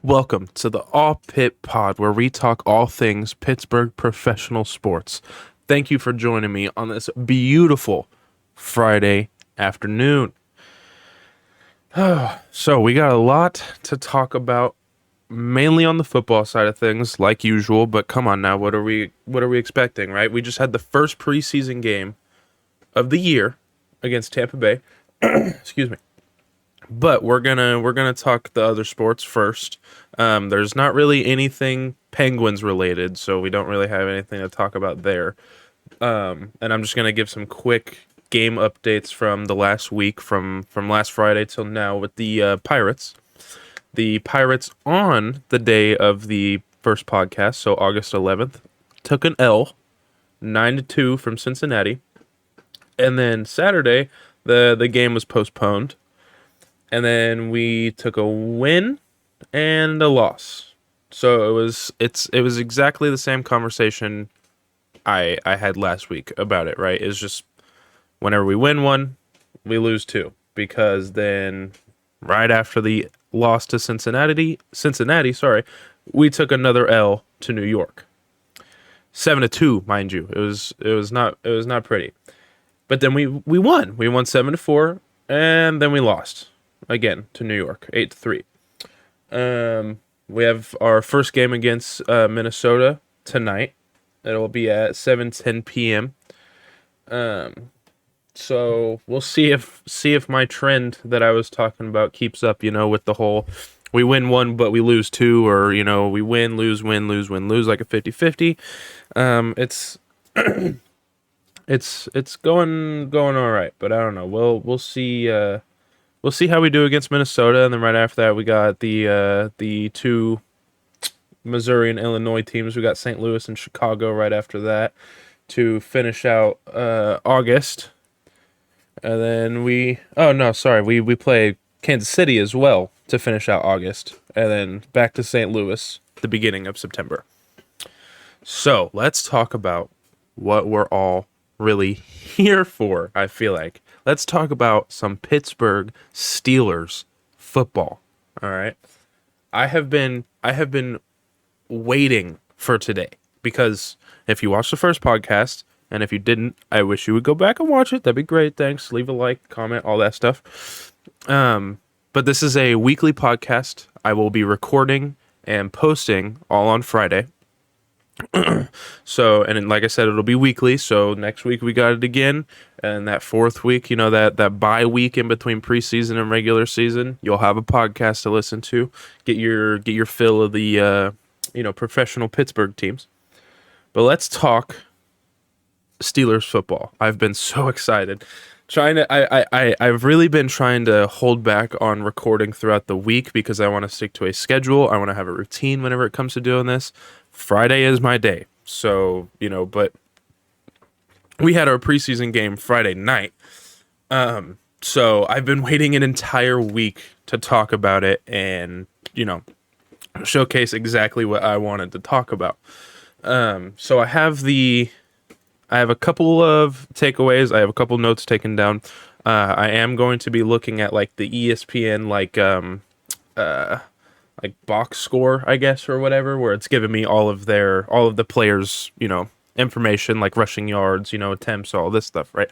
Welcome to the AllPittPod, where we talk all things Pittsburgh professional sports. Thank you for joining me on this beautiful Friday afternoon. So we got a lot to talk about, mainly on the football side of things, like usual. But come on now, what are we expecting, right? We just had the first preseason game of the year against Tampa Bay. Excuse me. But we're gonna talk the other sports first. There's not really anything Penguins related, so we don't really have anything to talk about there. And I'm just gonna give some quick game updates from the last week, from last Friday till now with the Pirates. The Pirates on the day of the first podcast, so August 11th, took an L, 9-2 from Cincinnati, and then Saturday the game was postponed. And then we took a win and a loss. So it was exactly the same conversation I had last week about it, right? It's just whenever we win one, we lose two. Because then right after the loss to Cincinnati, sorry, we took another L to New York. 7-2, mind you. It was not pretty. But then we won. We won 7-4, and then we lost again to New York, 8-3. We have our first game against Minnesota tonight. It'll be at 7:10 p.m. So we'll see if my trend that I was talking about keeps up. With the whole we win one but we lose two, or we win, lose, lose, like a 50-50. It's it's going all right, but I don't know. We'll see. We'll see how we do against Minnesota, and then right after that, we got the two Missouri and Illinois teams. We got St. Louis and Chicago right after that to finish out August. And then we play Kansas City as well to finish out August, and then back to St. Louis the beginning of September. So let's talk about what we're all really here for, I feel like. Let's talk about some Pittsburgh Steelers football. All right. I have been waiting for today, because if you watched the first podcast, and if you didn't, I wish you would go back and watch it. That'd be great. Thanks. Leave a like, comment, all that stuff. But this is a weekly podcast. I will be recording and posting all on Friday. So, and like I said, it'll be weekly. So next week we got it again, and that fourth week, that bye week in between preseason and regular season, you'll have a podcast to listen to. Get your fill of the professional Pittsburgh teams. But let's talk Steelers football. I've been so excited. I've really been trying to hold back on recording throughout the week because I want to stick to a schedule. I want to have a routine whenever it comes to doing this. Friday is my day. So, but we had our preseason game Friday night. So I've been waiting an entire week to talk about it and, showcase exactly what I wanted to talk about. So I have a couple of takeaways. I have a couple notes taken down. I am going to be looking at like the ESPN like box score, I guess, or whatever, where it's giving me all of the players, information like rushing yards, attempts, all this stuff, right?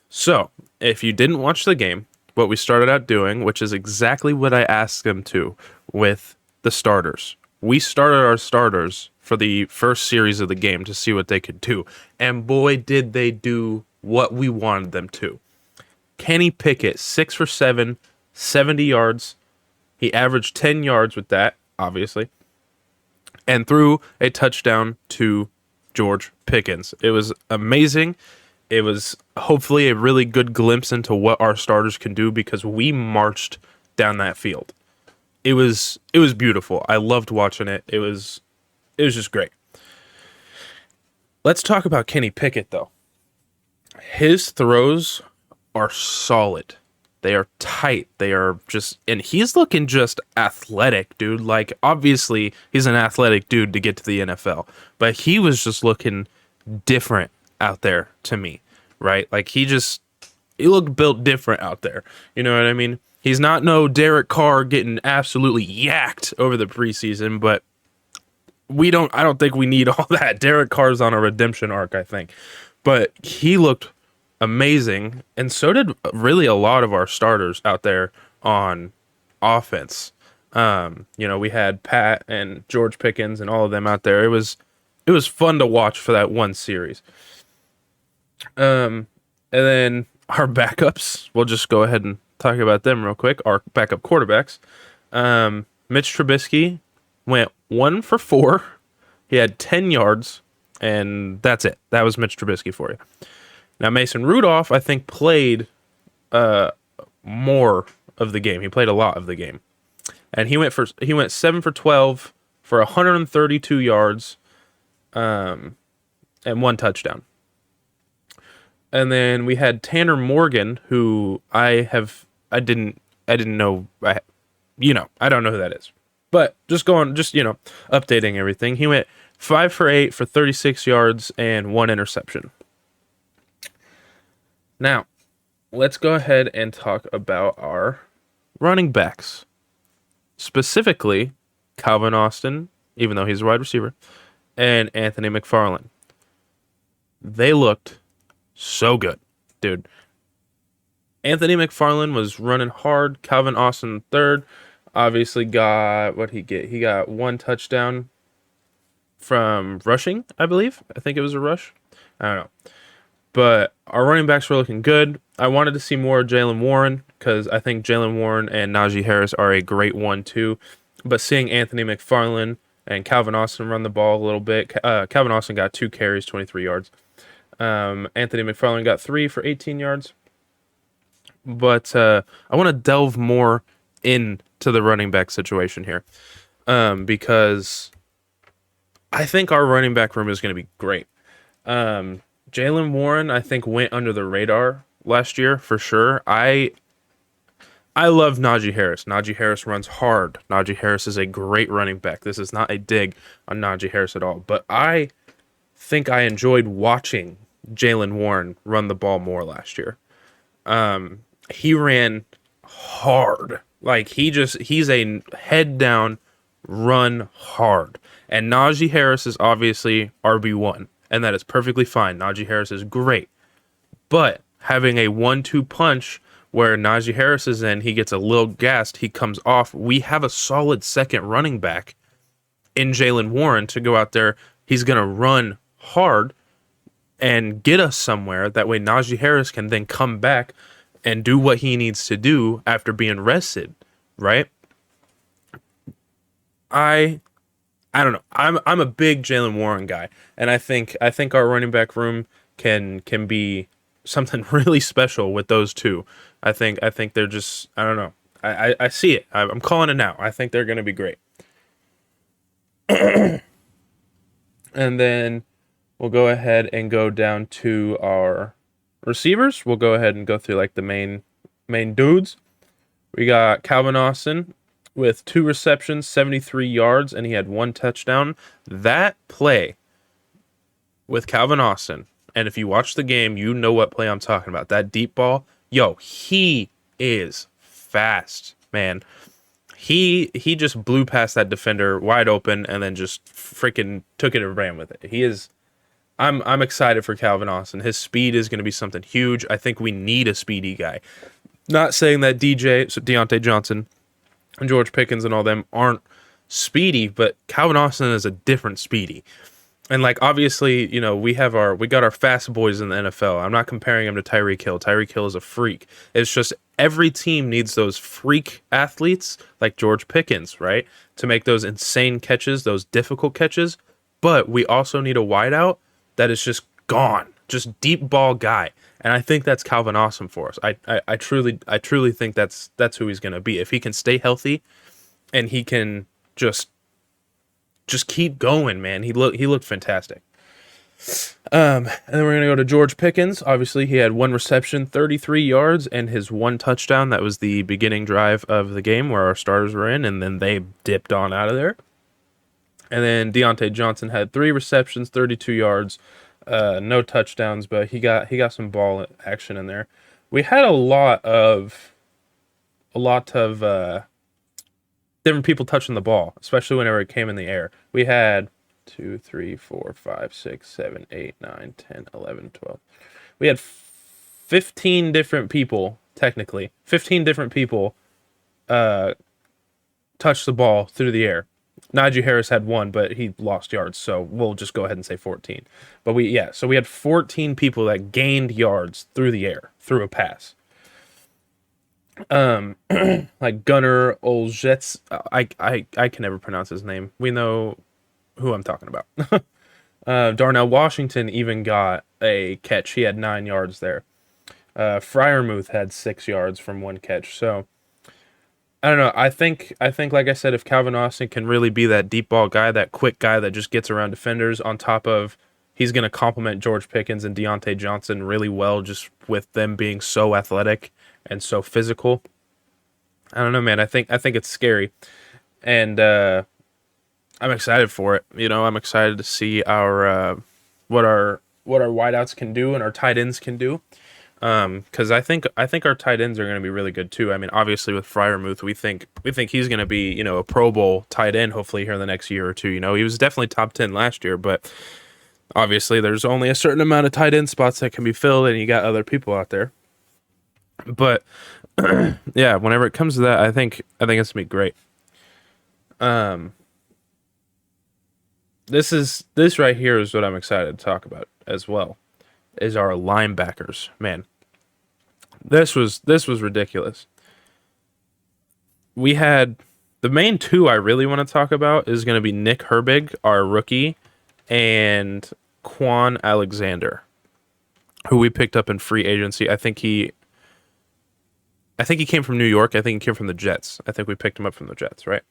So if you didn't watch the game, what we started out doing, which is exactly what I asked them to with the starters. We started our starters for the first series of the game to see what they could do. And boy, did they do what we wanted them to. Kenny Pickett, 6 for 7, 70 yards. He averaged 10 yards with that, obviously, and threw a touchdown to George Pickens. It was amazing. It was hopefully a really good glimpse into what our starters can do, because we marched down that field. It was beautiful. I loved watching it. It was just great. Let's talk about Kenny Pickett, though. His throws are solid. They are tight. They are just, and he's looking just athletic, dude. Like, obviously, he's an athletic dude to get to the NFL, but he was just looking different out there to me, right? Like, he looked built different out there. You know what I mean? He's not no Derek Carr getting absolutely yacked over the preseason, but I don't think we need all that. Derek Carr's on a redemption arc, I think. But he looked amazing, and so did really a lot of our starters out there on offense. We had Pat and George Pickens and all of them out there. It was fun to watch for that one series. And then our backups, we'll just go ahead and talk about them real quick. Our backup quarterbacks. Mitch Trubisky went 1 for 4. He had 10 yards, and that's it. That was Mitch Trubisky for you. Now, Mason Rudolph, I think, played more of the game. He played a lot of the game. And he went 7 for 12 for 132 yards and 1 touchdown. And then we had Tanner Morgan, who I didn't know. I don't know who that is. But updating everything. He went 5 for 8 for 36 yards and 1 interception. Now, let's go ahead and talk about our running backs. Specifically, Calvin Austin, even though he's a wide receiver, and Anthony McFarland. They looked so good, dude. Anthony McFarland was running hard. Calvin Austin third. Obviously got, what'd he get? He got 1 touchdown from rushing, I believe. I think it was a rush. I don't know. But our running backs were looking good. I wanted to see more of Jaylen Warren because I think Jaylen Warren and Najee Harris are a great 1-2. But seeing Anthony McFarland and Calvin Austin run the ball a little bit. Calvin Austin got 2 carries, 23 yards. Anthony McFarland got 3 for 18 yards. But I want to delve more into the running back situation here because I think our running back room is going to be great. Jaylen Warren, I think, went under the radar last year for sure. I love Najee Harris. Najee Harris runs hard. Najee Harris is a great running back. This is not a dig on Najee Harris at all. But I think I enjoyed watching Jaylen Warren run the ball more last year. He ran hard. Like, he's a head down, run hard. And Najee Harris is obviously RB1. And that is perfectly fine. Najee Harris is great. But having a 1-2 punch where Najee Harris is in, he gets a little gassed, he comes off. We have a solid second running back in Jaylen Warren to go out there. He's going to run hard and get us somewhere. That way Najee Harris can then come back and do what he needs to do after being rested, right? I don't know. I'm a big Jaylen Warren guy, and I think our running back room can be something really special with those two. I think they're just, I don't know. I see it. I'm calling it now. I think they're going to be great. And then we'll go ahead and go down to our receivers. We'll go ahead and go through like the main dudes. We got Calvin Austin with 2 receptions, 73 yards, and he had 1 touchdown. That play with Calvin Austin, and if you watch the game, you know what play I'm talking about. That deep ball, he is fast, man. He just blew past that defender wide open and then just freaking took it and ran with it. He is. I'm excited for Calvin Austin. His speed is going to be something huge. I think we need a speedy guy. Not saying that Deontay Johnson and George Pickens and all them aren't speedy, but Calvin Austin is a different speedy. And like, obviously, we got our fast boys in the NFL. I'm not comparing him to Tyreek Hill. Tyreek Hill is a freak. It's just every team needs those freak athletes like George Pickens, right? To make those insane catches, those difficult catches. But we also need a wideout that is just gone, just deep ball guy. And I think that's Calvin Austin for us. I truly think that's who he's going to be. If he can stay healthy and he can just keep going, man. He looked fantastic. And then we're going to go to George Pickens. Obviously, he had 1 reception, 33 yards, and his 1 touchdown. That was the beginning drive of the game where our starters were in, and then they dipped on out of there. And then Deontay Johnson had 3 receptions, 32 yards, no touchdowns, but he got some ball action in there. We had a lot of a lot of different people touching the ball, especially whenever it came in the air. We had 2, 3, 4, 5, 6, 7, 8, 9, 10, 11, 12. We had 15 different people, technically. 15 different people touch the ball through the air. Najee Harris had one, but he lost yards, so we'll just go ahead and say 14. But so we had 14 people that gained yards through the air, through a pass. Like Gunnar Olszewski, I can never pronounce his name. We know who I'm talking about. Darnell Washington even got a catch. He had 9 yards there. Freiermuth had 6 yards from one catch. So I don't know. I think like I said, if Calvin Austin can really be that deep ball guy, that quick guy that just gets around defenders, on top of he's going to complement George Pickens and Deontay Johnson really well, just with them being so athletic and so physical. I don't know, man. I think it's scary, and I'm excited for it. I'm excited to see our what our wideouts can do and our tight ends can do. Because I think our tight ends are going to be really good too. I mean, obviously with Freiermuth, we think he's going to be a Pro Bowl tight end hopefully here in the next year or two. He was definitely top 10 last year, but obviously there's only a certain amount of tight end spots that can be filled, and you got other people out there. But yeah, whenever it comes to that, I think it's gonna be great. This right here is what I'm excited to talk about as well, is our linebackers. Man, this was ridiculous. We had the main two I really want to talk about is going to be Nick Herbig, our rookie, and Quan Alexander, who we picked up in free agency. I think he came from New York. I think he came from the Jets. I think we picked him up from the Jets, right?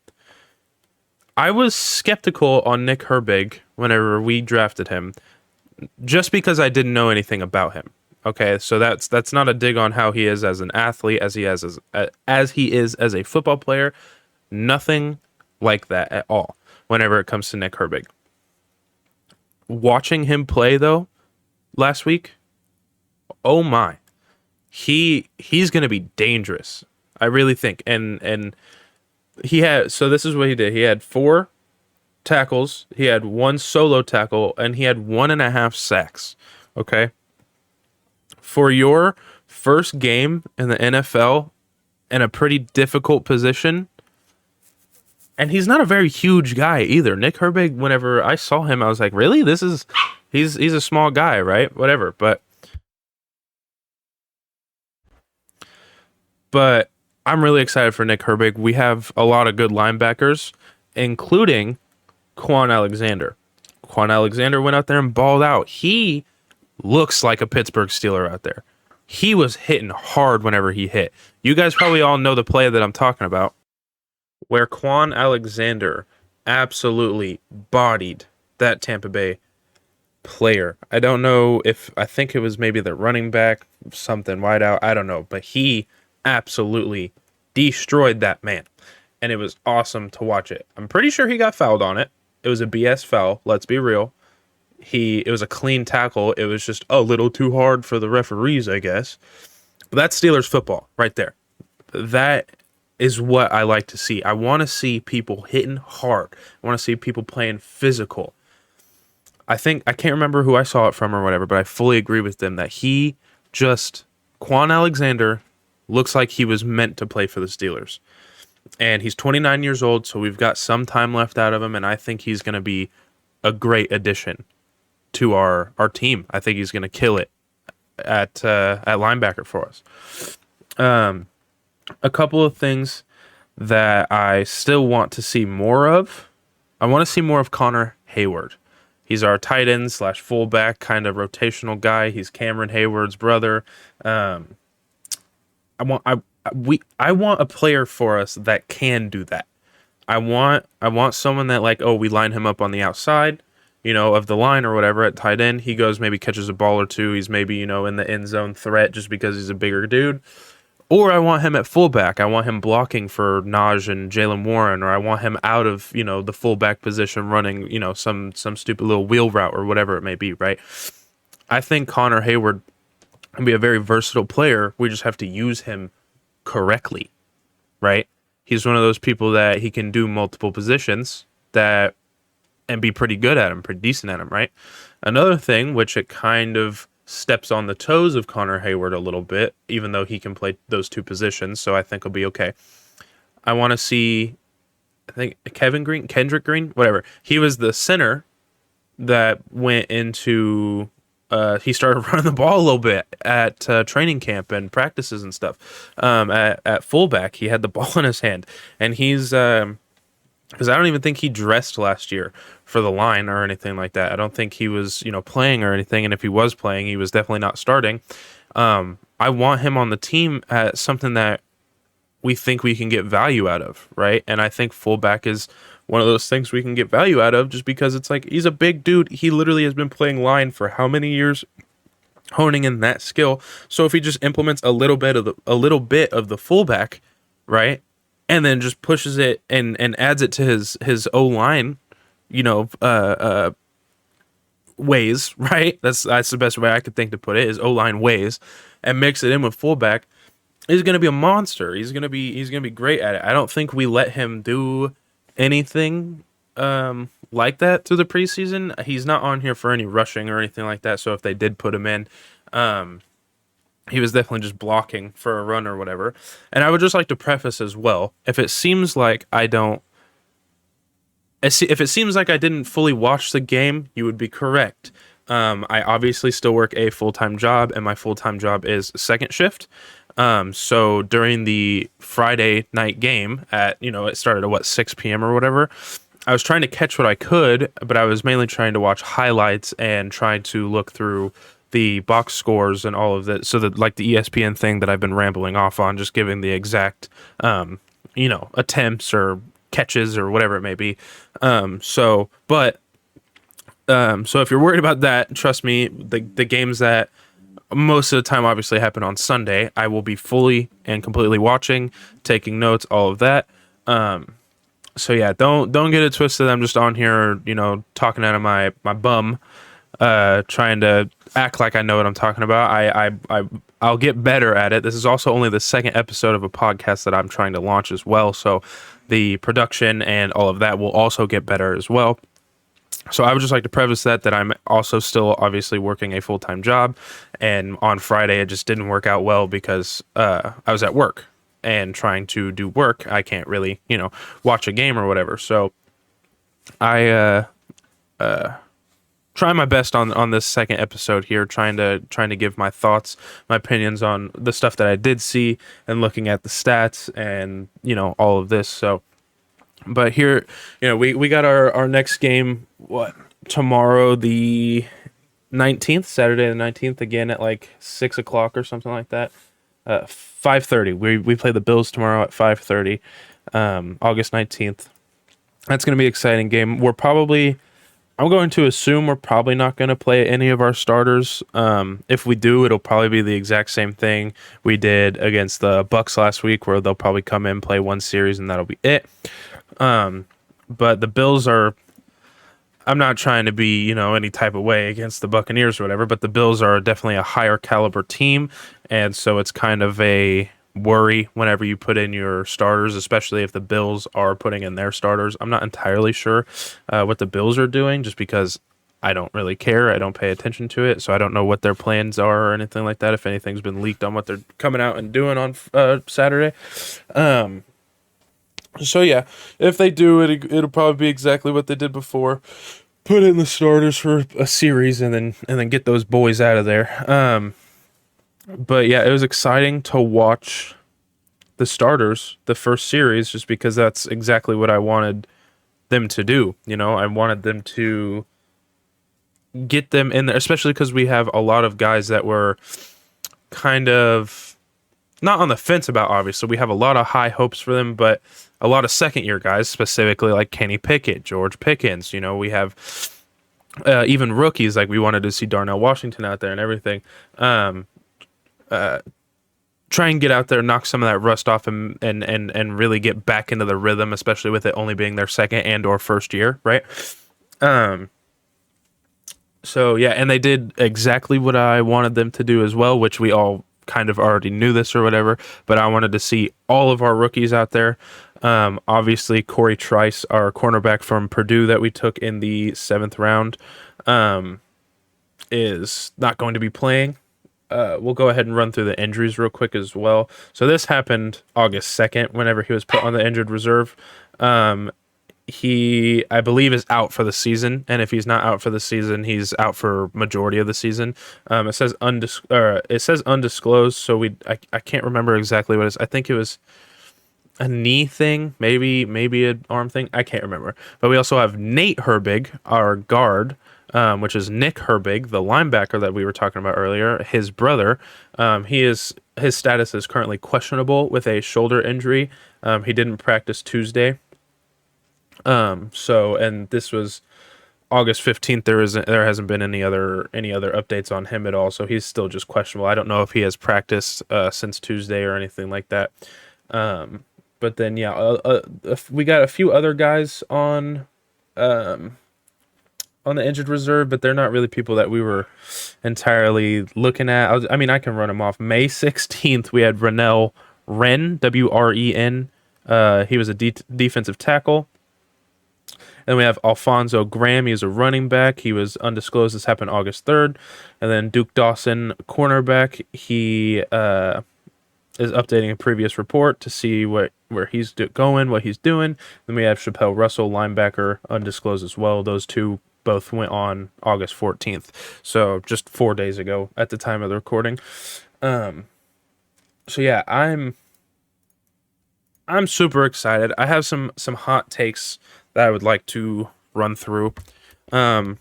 I was skeptical on Nick Herbig whenever we drafted him, just because I didn't know anything about him. Okay, so that's not a dig on how he is as an athlete, as he is as a football player. Nothing like that at all. Whenever it comes to Nick Herbig, watching him play though last week, oh my, he's gonna be dangerous. I really think, and this is what he did. He had 4 tackles, he had 1 solo tackle, and he had 1.5 sacks. Okay. For your first game in the NFL in a pretty difficult position, and he's not a very huge guy either. Nick Herbig, whenever I saw him, I was like, really? He's a small guy, right? Whatever. But I'm really excited for Nick Herbig. We have a lot of good linebackers, including Quan Alexander. Quan Alexander went out there and balled out. He looks like a Pittsburgh Steeler out there. He was hitting hard whenever he hit. You guys probably all know the play that I'm talking about, where Quan Alexander absolutely bodied that Tampa Bay player. I don't know I think it was maybe the running back, something wide out. I don't know, but he absolutely destroyed that man, and it was awesome to watch it. I'm pretty sure he got fouled on it. It was a BS foul. Let's be real. It was a clean tackle. It was just a little too hard for the referees, I guess. But that's Steelers football right there. That is what I like to see. I want to see people hitting hard. I want to see people playing physical. I can't remember who I saw it from or whatever, but I fully agree with them that Quan Alexander looks like he was meant to play for the Steelers. And he's 29 years old, so we've got some time left out of him, and I think he's going to be a great addition to our team. I think he's going to kill it at linebacker for us. A couple of things that I still want to see more of. I want to see more of Connor Hayward. He's our tight end / fullback kind of rotational guy. He's Cameron Hayward's brother. I want a player for us that can do that. I want someone that we line him up on the outside, of the line or whatever at tight end. He goes, maybe catches a ball or two. He's maybe, in the end zone threat just because he's a bigger dude. Or I want him at fullback. I want him blocking for Naj and Jalen Warren, or I want him out of, the fullback position running, some stupid little wheel route or whatever it may be, right? I think Connor Hayward can be a very versatile player. We just have to use him correctly. right? He's one of those people that he can do multiple positions that and be pretty good at them, pretty decent at them, right? Another thing, which it kind of steps on the toes of Connor Hayward a little bit, even though he can play those two positions, so I think he'll be okay. I want to see, I think Kendrick Green, whatever. He was the center that went into he started running the ball a little bit at training camp and practices and stuff. At fullback, he had the ball in his hand, and he's because I don't even think he dressed last year for the line or anything like that. I don't think he was playing or anything, and if he was playing, he was definitely not starting. I want him on the team at something that we think we can get value out of, right? And I think fullback is one of those things we can get value out of just because it's like he's a big dude. He literally has been playing line for how many years, honing in that skill. So if he just implements a little bit of the fullback, right, and then just pushes it and adds it to his O line, ways, right? That's the best way I could think to put it, is O line ways, and mix it in with fullback. He's gonna be a monster. He's gonna be great at it. I don't think we let him do anything like that through the preseason. He's not on here for any rushing or anything like that. So if they did put him in, he was definitely just blocking for a run or whatever. And I would just like to preface as well, if it seems like I didn't fully watch the game, you would be correct. I obviously still work a full-time job, and my full-time job is second shift. So during the Friday night game it started at 6 p.m. or whatever, I was trying to catch what I could, but I was mainly trying to watch highlights and trying to look through the box scores and all of that. So that, like, the ESPN thing that I've been rambling off on, just giving the exact, attempts or catches or whatever it may be. So if you're worried about that, trust me, the games that most of the time obviously happen on Sunday, I will be fully and completely watching, taking notes, all of that. So yeah, don't get it twisted. I'm just on here, talking out of my bum, trying to act like I know what I'm talking about. I'll get better at it. This is also only the second episode of a podcast that I'm trying to launch as well, so the production and all of that will also get better as well. So I would just like to preface that I'm also still obviously working a full-time job, and on Friday it just didn't work out well because I was at work, and trying to do work, I can't really, watch a game or whatever. So I try my best on this second episode here, trying to give my thoughts, my opinions on the stuff that I did see, and looking at the stats and all of this. So, but here, we got our next game tomorrow, the 19th, Saturday the 19th, again at 6 o'clock or something like that. 5:30. We play the Bills tomorrow at 5:30, August 19th. That's going to be an exciting game. I'm going to assume we're probably not going to play any of our starters. If we do, it'll probably be the exact same thing we did against the Bucks last week, where they'll probably come in, play one series, and that'll be it. But the Bills are, I'm not trying to be, any type of way against the Buccaneers or whatever, but the Bills are definitely a higher caliber team, and so it's kind of a worry whenever you put in your starters, especially if the Bills are putting in their starters. I'm not entirely sure what the Bills are doing, just because I don't really care. I don't pay attention to it, so I don't know what their plans are or anything like that, if anything's been leaked on what they're coming out and doing on Saturday. So yeah, if they do, it'll probably be exactly what they did before. Put in the starters for a series and then get those boys out of there. But yeah, it was exciting to watch the starters, the first series, just because that's exactly what I wanted them to do. I wanted them to get them in there, especially because we have a lot of guys that were kind of not on the fence about, obviously. We have a lot of high hopes for them, but a lot of second-year guys, specifically like Kenny Pickett, George Pickens. We have even rookies, like we wanted to see Darnell Washington out there and everything. Try and get out there, knock some of that rust off, and really get back into the rhythm, especially with it only being their second and or first year, right? So yeah, and they did exactly what I wanted them to do as well, which we all kind of already knew this or whatever, but I wanted to see all of our rookies out there. Obviously, Corey Trice, our cornerback from Purdue that we took in the 7th round, is not going to be playing. We'll go ahead and run through the injuries real quick as well. So this happened August 2nd, whenever he was put on the injured reserve. He, I believe, is out for the season, and if he's not out for the season, he's out for majority of the season. It says undisclosed, so I can't remember exactly what it is. I think it was a knee thing, maybe an arm thing. I can't remember. But we also have Nate Herbig, our guard, which is Nick Herbig, the linebacker that we were talking about earlier, his brother. His status is currently questionable with a shoulder injury. He didn't practice Tuesday. And this was August 15th. There hasn't been any other updates on him at all. So he's still just questionable. I don't know if he has practiced since Tuesday or anything like that. But then we got a few other guys on the injured reserve, but they're not really people that we were entirely looking at. I can run them off. May 16th, we had Wren, Wren. He was a defensive tackle. Then we have Alfonso Graham. He's a running back. He was undisclosed. This happened August 3rd. And then Duke Dawson, cornerback. He is updating a previous report to see where he's going, what he's doing. Then we have Chappelle Russell, linebacker, undisclosed as well. Those two both went on August 14th. So just 4 days ago at the time of the recording. I'm super excited. I have some hot takes that I would like to run through. I've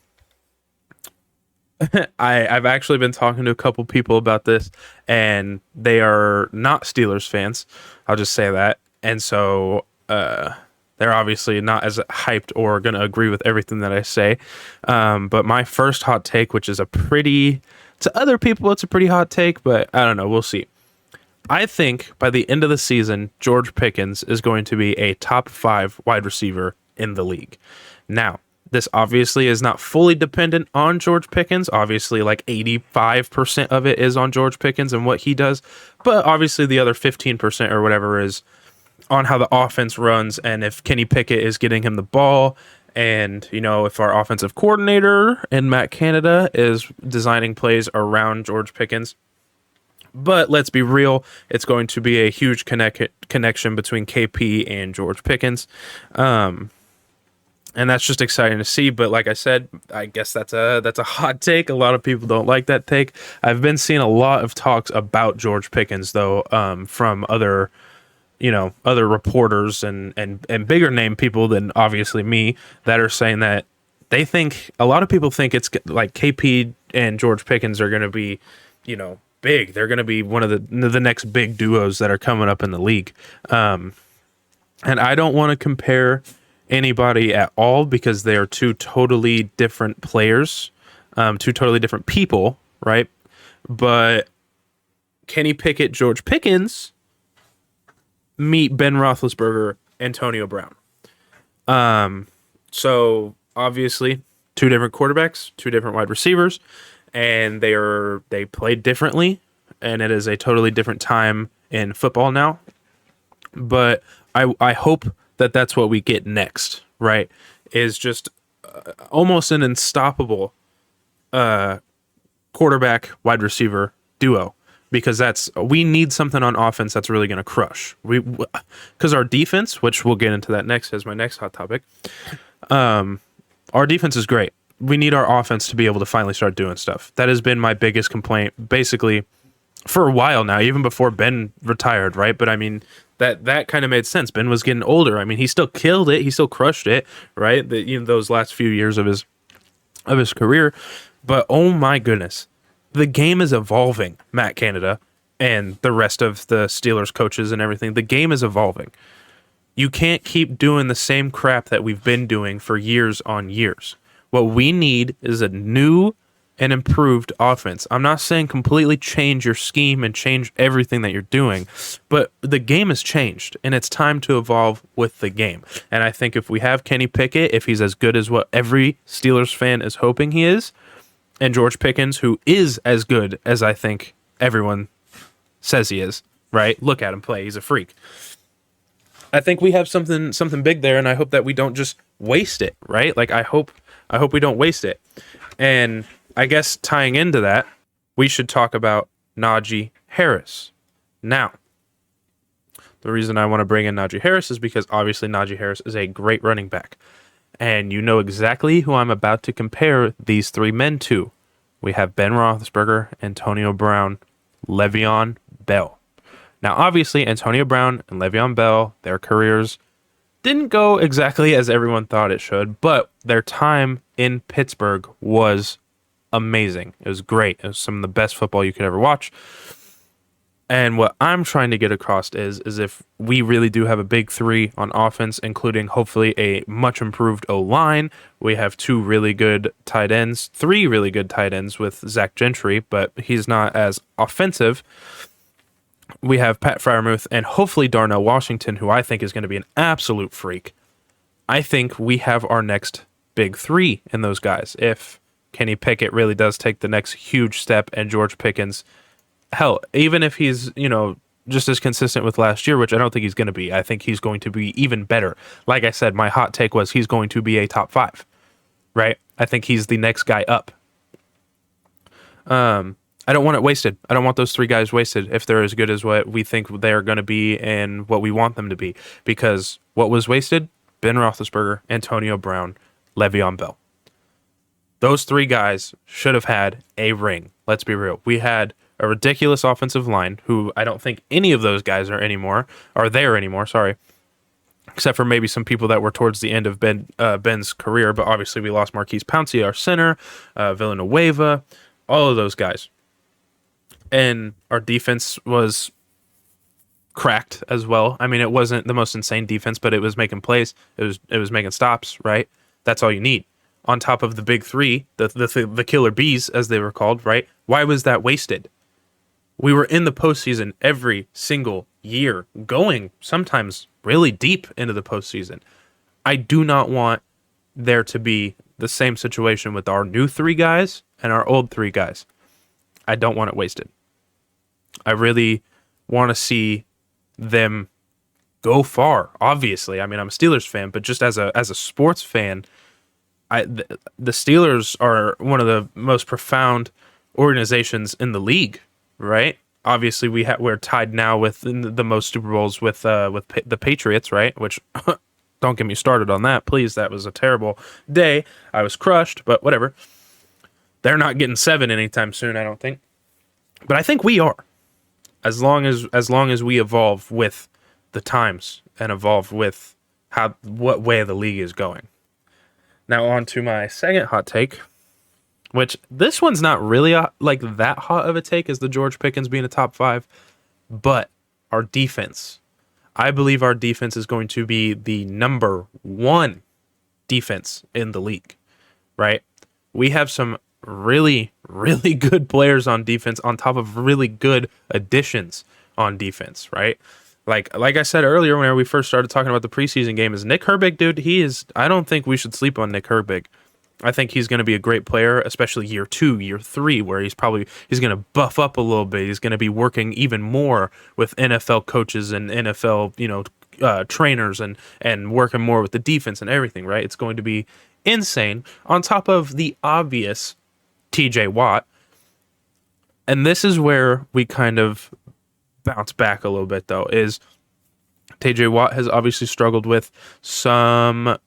actually been talking to a couple people about this, and they are not Steelers fans. I'll just say that. And so they're obviously not as hyped or going to agree with everything that I say. But my first hot take, which is to other people, it's a pretty hot take, but I don't know. We'll see. I think by the end of the season, George Pickens is going to be a top 5 wide receiver in the league. Now, this obviously is not fully dependent on George Pickens. Obviously, like 85% of it is on George Pickens and what he does. But obviously the other 15% or whatever is on how the offense runs and if Kenny Pickett is getting him the ball. And, if our offensive coordinator and Matt Canada is designing plays around George Pickens. But let's be real, it's going to be a huge connection between KP and George Pickens. And that's just exciting to see. But like I said, I guess that's a hot take. A lot of people don't like that take. I've been seeing a lot of talks about George Pickens, though, from other reporters and bigger name people than obviously me that are saying that they think, a lot of people think it's like KP and George Pickens are going to be, big. They're going to be one of the next big duos that are coming up in the league. And I don't want to compare anybody at all because they are two totally different players, two totally different people, right? But Kenny Pickett, George Pickens meet Ben Roethlisberger, Antonio Brown. So obviously two different quarterbacks, two different wide receivers, and they play differently, and it is a totally different time in football now. But I hope that that's what we get next, right? Is just almost an unstoppable quarterback wide receiver duo, because we need something on offense that's really going to crush. Because our defense, which we'll get into that next as my next hot topic, our defense is great. We need our offense to be able to finally start doing stuff. That has been my biggest complaint, basically, for a while now, even before Ben retired, right? But I mean, that kind of made sense. Ben was getting older. I mean, he still killed it. He still crushed it, right? Those last few years of his career. But oh my goodness, the game is evolving, Matt Canada and the rest of the Steelers coaches and everything. The game is evolving. You can't keep doing the same crap that we've been doing for years on years. What we need is a new and improved offense. I'm not saying completely change your scheme and change everything that you're doing, but the game has changed, and it's time to evolve with the game. And I think if we have Kenny Pickett, if he's as good as what every Steelers fan is hoping he is, and George Pickens, who is as good as I think everyone says he is, right? Look at him play. He's a freak. I think we have something big there, and I hope that we don't just waste it, right? Like I hope we don't waste it. And I guess tying into that, we should talk about Najee Harris. Now, the reason I want to bring in Najee Harris is because obviously Najee Harris is a great running back. And you know exactly who I'm about to compare these three men to. We have Ben Roethlisberger, Antonio Brown, Le'Veon Bell. Now, obviously, Antonio Brown and Le'Veon Bell, their careers didn't go exactly as everyone thought it should, but their time in Pittsburgh was amazing. It was great. It was some of the best football you could ever watch. And what I'm trying to get across is if we really do have a big three on offense, including hopefully a much improved O-line. We have three really good tight ends with Zach Gentry, but he's not as offensive. We have Pat Freiermuth and hopefully Darnell Washington, who I think is going to be an absolute freak. I think we have our next big three in those guys. If Kenny Pickett really does take the next huge step and George Pickens, hell, even if he's, just as consistent with last year, which I don't think he's going to be, I think he's going to be even better. Like I said, my hot take was he's going to be a top 5, right? I think he's the next guy up. I don't want it wasted. I don't want those three guys wasted if they're as good as what we think they're going to be and what we want them to be. Because what was wasted? Ben Roethlisberger, Antonio Brown, Le'Veon Bell. Those three guys should have had a ring. Let's be real. We had a ridiculous offensive line, who I don't think any of those guys are there anymore, sorry. Except for maybe some people that were towards the end of Ben's career, but obviously we lost Marquise Pouncey, our center, Villanueva, all of those guys. And our defense was cracked as well. I mean, it wasn't the most insane defense, but it was making plays. It was making stops, right? That's all you need. On top of the big three, the killer bees, as they were called, right? Why was that wasted? We were in the postseason every single year, going sometimes really deep into the postseason. I do not want there to be the same situation with our new three guys and our old three guys. I don't want it wasted. I really want to see them go far. Obviously, I mean, I'm a Steelers fan, but just as a sports fan, the Steelers are one of the most profound organizations in the league, right? Obviously, we're tied now with the most Super Bowls with the Patriots, right? Which don't get me started on that, please. That was a terrible day. I was crushed, but whatever. They're not getting 7 anytime soon, I don't think. But I think we are. As long as we evolve with the times and evolve with what way the league is going. Now on to my second hot take, which this one's not really that hot of a take as the George Pickens being a top 5, but our defense. I believe our defense is going to be the number 1 defense in the league, right? We have some really, really good players on defense on top of really good additions on defense, right? Like I said earlier when we first started talking about the preseason game, is Nick Herbig, dude, I don't think we should sleep on Nick Herbig. I think he's going to be a great player, especially year 2, year 3, where he's going to buff up a little bit. He's going to be working even more with NFL coaches and NFL, trainers and working more with the defense and everything, right? It's going to be insane on top of the obvious TJ Watt. And this is where we kind of bounce back a little bit, though, is TJ Watt has obviously struggled with some,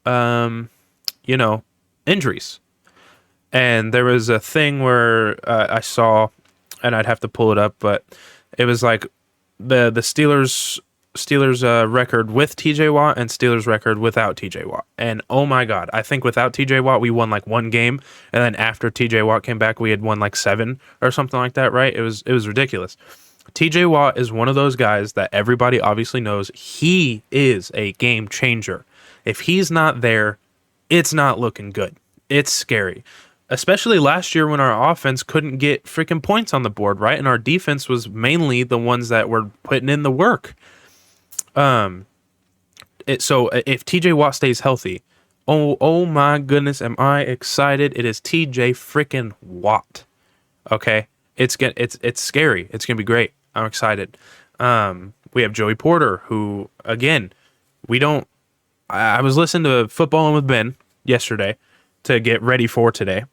injuries. And there was a thing where I saw, and I'd have to pull it up, but it was like the Steelers record with TJ Watt and Steelers record without TJ Watt. And oh my God, I think without TJ Watt, we won like 1 game. And then after TJ Watt came back, we had won like 7 or something like that, right? It was ridiculous. TJ Watt is one of those guys that everybody obviously knows he is a game changer. If he's not there, it's not looking good. It's scary. Especially last year when our offense couldn't get freaking points on the board, right? And our defense was mainly the ones that were putting in the work. So if TJ Watt stays healthy, oh my goodness, am I excited? It is TJ freaking Watt. Okay? It's scary. It's going to be great. I'm excited. We have Joey Porter, who, again, we don't... I was listening to Footballin' with Ben yesterday to get ready for today,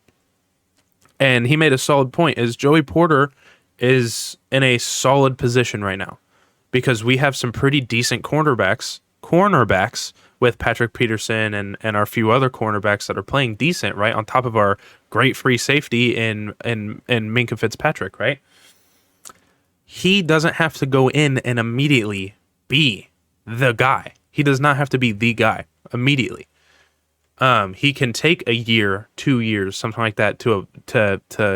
and he made a solid point, is Joey Porter is in a solid position right now because we have some pretty decent cornerbacks with Patrick Peterson and our few other cornerbacks that are playing decent, right? On top of our great free safety in Minkah Fitzpatrick, right? He doesn't have to go in and immediately be the guy. He does not have to be the guy immediately. He can take a year, 2 years, something like that to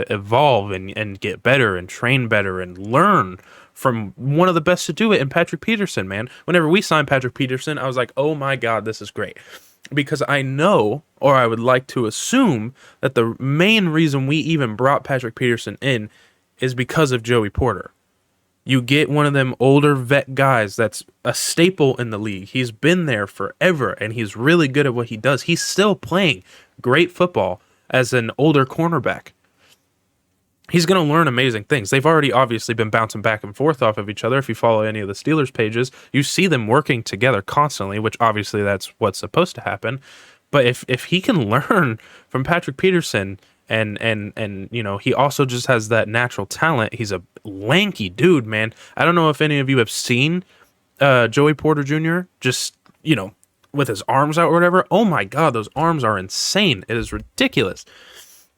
evolve and get better and train better and learn from one of the best to do it in Patrick Peterson, man. Whenever we signed Patrick Peterson, I was like, oh my God, this is great. Because I know, or I would like to assume, that the main reason we even brought Patrick Peterson in is because of Joey Porter. You get one of them older vet guys that's a staple in the league. He's been there forever, and he's really good at what he does. He's still playing great football as an older cornerback. He's going to learn amazing things. They've already obviously been bouncing back and forth off of each other. If you follow any of the Steelers pages, you see them working together constantly, which obviously that's what's supposed to happen. But if he can learn from Patrick Peterson, and you know, he also just has that natural talent. He's a lanky dude, man. I don't know if any of you have seen Joey Porter Jr. just, you know, with his arms out or whatever. Oh my God, those arms are insane. It is ridiculous.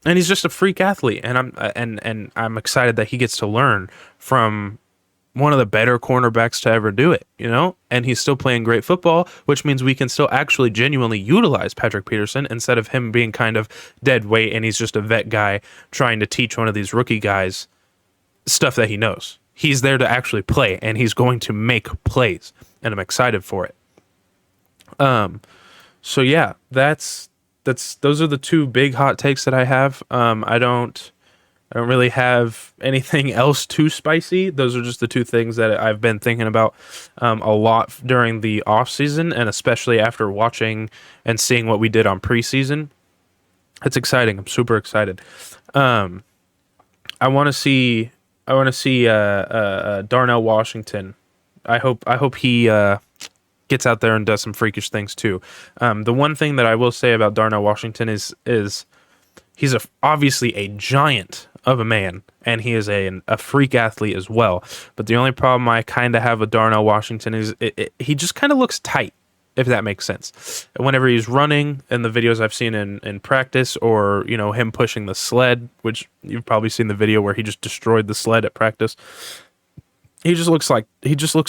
And he's just a freak athlete, and I'm excited that he gets to learn from one of the better cornerbacks to ever do it, you know? And he's still playing great football, which means we can still actually genuinely utilize Patrick Peterson instead of him being kind of dead weight and he's just a vet guy trying to teach one of these rookie guys stuff that he knows. He's there to actually play, and he's going to make plays, and I'm excited for it. So yeah, those are the two big hot takes that I have. I don't really have anything else too spicy. Those are just the two things that I've been thinking about a lot during the off season, and especially after watching and seeing what we did on preseason. It's exciting. I'm super excited. I want to see Darnell Washington. I hope he gets out there and does some freakish things too. The one thing that I will say about Darnell Washington is he's obviously a giant of a man, and he is a freak athlete as well. But the only problem I kind of have with Darnell Washington is he just kind of looks tight, if that makes sense. Whenever he's running, in the videos I've seen in practice, or you know, him pushing the sled, which you've probably seen the video where he just destroyed the sled at practice, he just looks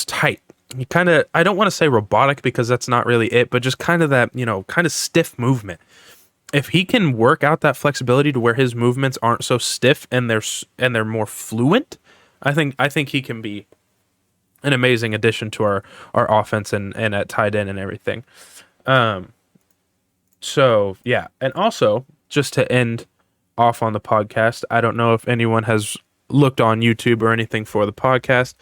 tight. He kind of, I don't want to say robotic because that's not really it, but just kind of that, you know, kind of stiff movement. If he can work out that flexibility to where his movements aren't so stiff and they're more fluent, I think he can be an amazing addition to our offense and at tight end and everything. So yeah, and also just to end off on the podcast, I don't know if anyone has looked on YouTube or anything for the podcast.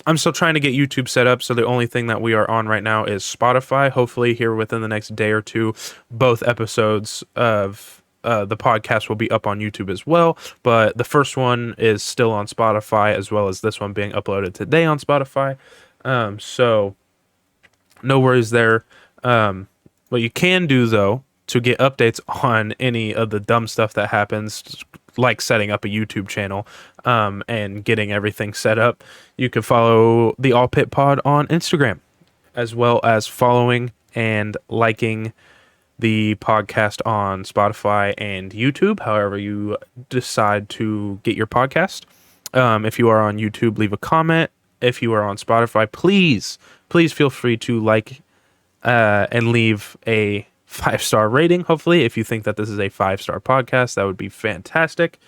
I'm still trying to get YouTube set up, so the only thing that we are on right now is Spotify. Hopefully here within the next day or two, both episodes of the podcast will be up on YouTube as well, but the first one is still on Spotify, as well as this one being uploaded today on Spotify. So no worries there. What you can do, though, to get updates on any of the dumb stuff that happens, like setting up a YouTube channel and getting everything set up, you can follow the AllPittPod on Instagram, as well as following and liking the podcast on Spotify and YouTube, however you decide to get your podcast. If you are on YouTube, leave a comment. If you are on Spotify, please feel free to like and leave a 5-star rating, hopefully. If you think that this is a 5-star podcast, that would be fantastic.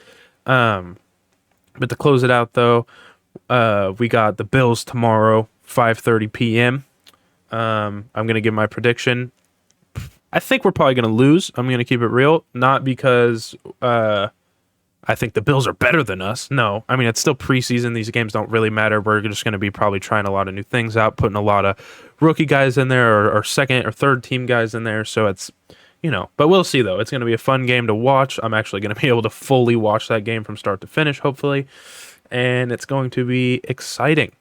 But to close it out, though, we got the Bills tomorrow, 5:30 p.m. I'm going to give my prediction. I think we're probably going to lose. I'm going to keep it real. Not because I think the Bills are better than us. No. I mean, it's still preseason. These games don't really matter. We're just going to be probably trying a lot of new things out, putting a lot of rookie guys in there, or second or third team guys in there. So it's, you know, but we'll see, though. It's going to be a fun game to watch. I'm actually going to be able to fully watch that game from start to finish, hopefully. and it's going to be exciting.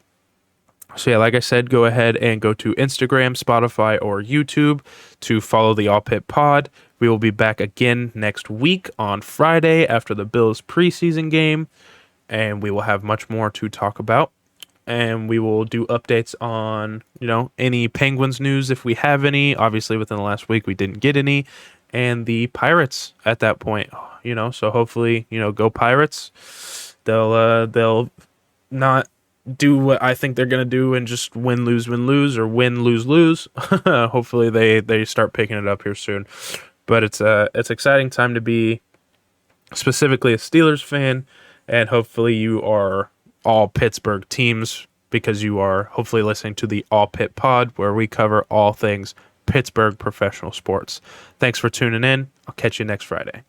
So yeah, like I said, go ahead and go to Instagram, Spotify, or YouTube to follow the All Pit Pod. We will be back again next week on Friday after the Bills preseason game, and we will have much more to talk about. And we will do updates on, any Penguins news if we have any. Obviously, within the last week, we didn't get any. And the Pirates at that point, so hopefully, go Pirates. They'll not do what I think they're gonna do and just win, lose, or win, lose. Hopefully they start picking it up here soon. But it's exciting time to be specifically a Steelers fan, and hopefully you are all Pittsburgh teams because you are hopefully listening to the All Pit Pod where we cover all things Pittsburgh professional sports. Thanks for tuning in. I'll catch you next Friday.